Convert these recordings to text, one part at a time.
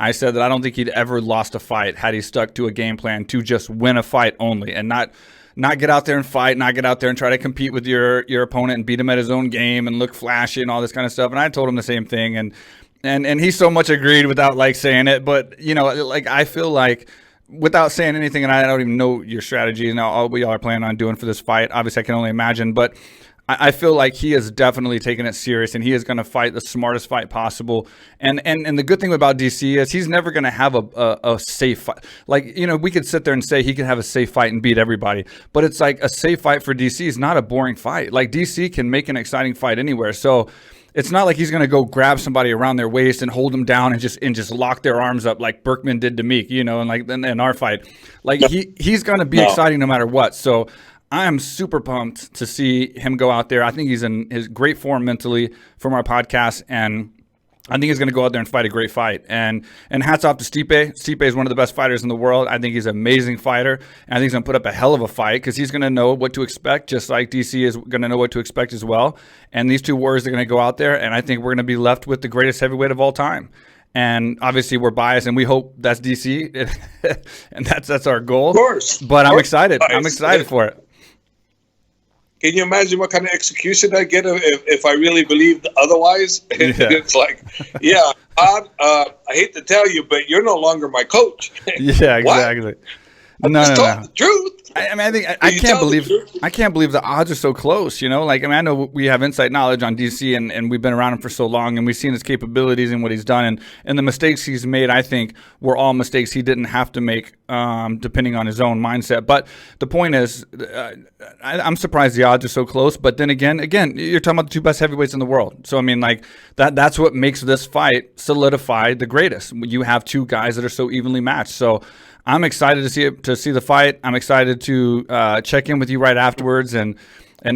I said that I don't think he'd ever lost a fight had he stuck to a game plan to just win a fight only and not get out there and fight, not get out there and try to compete with your opponent and beat him at his own game and look flashy and all this kind of stuff. And I told him the same thing, and he so much agreed without like saying it. But like I feel like without saying anything, and I don't even know your strategy and all we all are planning on doing for this fight. Obviously, I can only imagine, but I feel like he is definitely taking it serious, and he is going to fight the smartest fight possible. And the good thing about DC is he's never going to have a safe fight. Like, we could sit there and say he could have a safe fight and beat everybody, but it's like a safe fight for DC is not a boring fight. Like, DC can make an exciting fight anywhere. So it's not like he's going to go grab somebody around their waist and hold them down and just lock their arms up like Berkman did to Meek, and like in our fight. Like, he's going to be exciting no matter what. So I am super pumped to see him go out there. I think he's in his great form mentally from our podcast, and I think he's going to go out there and fight a great fight. And hats off to Stipe. Stipe is one of the best fighters in the world. I think he's an amazing fighter, and I think he's going to put up a hell of a fight because he's going to know what to expect, just like DC is going to know what to expect as well. And these two warriors are going to go out there, and I think we're going to be left with the greatest heavyweight of all time. And obviously we're biased, and we hope that's DC, and that's our goal. Of course. But I'm excited. I'm excited for it. Can you imagine what kind of execution I get if I really believed otherwise? It's like, I hate to tell you, but you're no longer my coach. Yeah, exactly. I just told the truth. I can't believe the odds are so close. Like, I know we have inside knowledge on DC, and we've been around him for so long, and we've seen his capabilities and what he's done, and the mistakes he's made, I think, were all mistakes he didn't have to make, depending on his own mindset. But the point is, I'm surprised the odds are so close. But then again, you're talking about the two best heavyweights in the world. So I mean, like that's what makes this fight solidify the greatest. You have two guys that are so evenly matched. So I'm excited to see the fight. I'm excited to check in with you right afterwards, and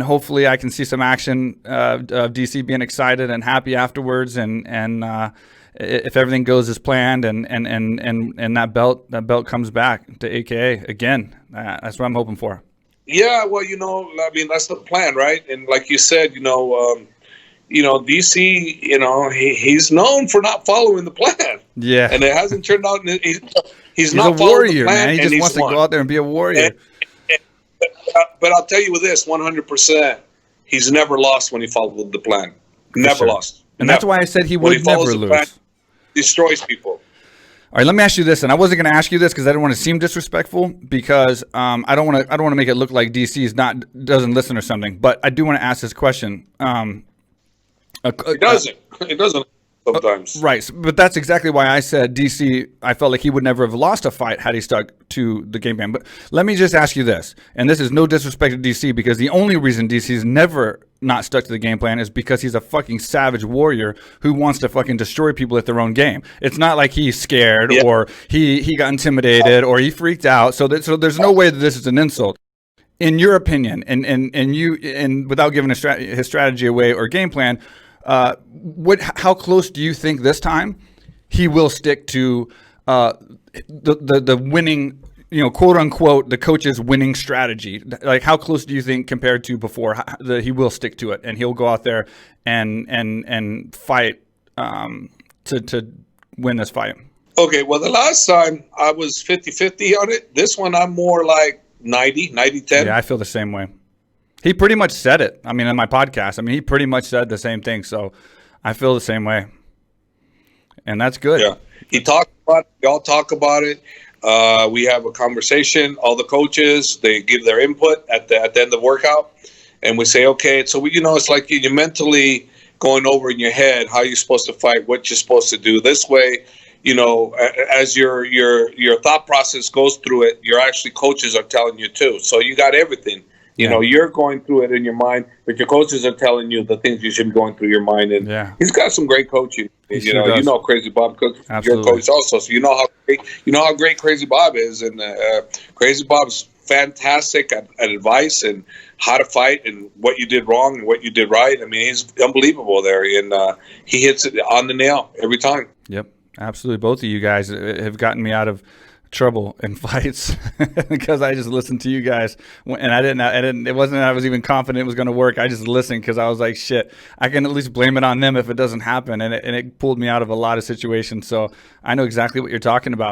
hopefully I can see some action of DC being excited and happy afterwards, and if everything goes as planned, and that belt comes back to AKA again. That's what I'm hoping for. Yeah, well, I mean, that's the plan, right? And like you said, DC, he's known for not following the plan. Yeah, and it hasn't turned out. He's not a warrior, man. He just wants to go out there and be a warrior. But I'll tell you with this, 100%, he's never lost when he followed the plan. Never lost. And that's why I said he would never lose. Plan, destroys people. All right, let me ask you this, and I wasn't going to ask you this because I didn't want to seem disrespectful, because I don't want to make it look like DC doesn't listen or something. But I do want to ask this question. It doesn't. It doesn't sometimes. Right. But that's exactly why I said DC, I felt like he would never have lost a fight had he stuck to the game plan. But let me just ask you this, and this is no disrespect to DC, because the only reason DC's never not stuck to the game plan is because he's a fucking savage warrior who wants to fucking destroy people at their own game. It's not like he's scared or he got intimidated or he freaked out. So there's no way that this is an insult. In your opinion, and without giving his strategy away or game plan, how close do you think this time he will stick to the winning, quote unquote, the coach's winning strategy? Like, how close do you think compared to before that he will stick to it and he'll go out there and fight to win this fight? Okay, well, the last time I was 50-50 on it. This one I'm more like 90-10. Yeah, I feel the same way. He pretty much said it. I mean, in my podcast, he pretty much said the same thing. So I feel the same way. And that's good. Yeah. He talked about it. We all talk about it. We have a conversation. All the coaches, they give their input at the end of the workout. And we say, okay, so it's like you're mentally going over in your head how you're supposed to fight, what you're supposed to do. This way, as your thought process goes through it, your actually coaches are telling you too. So you got everything. You're going through it in your mind, but your coaches are telling you the things you should be going through your mind. And he's got some great coaching. Crazy Bob, your coach also. So you know how great Crazy Bob is, and Crazy Bob's fantastic at advice and how to fight and what you did wrong and what you did right. I mean, he's unbelievable there, and he hits it on the nail every time. Yep, absolutely. Both of you guys have gotten me out of trouble in fights because I just listened to you guys, and I didn't. It wasn't that I was even confident it was going to work. I just listened because I was like, shit, I can at least blame it on them if it doesn't happen, and it pulled me out of a lot of situations. So I know exactly what you're talking about.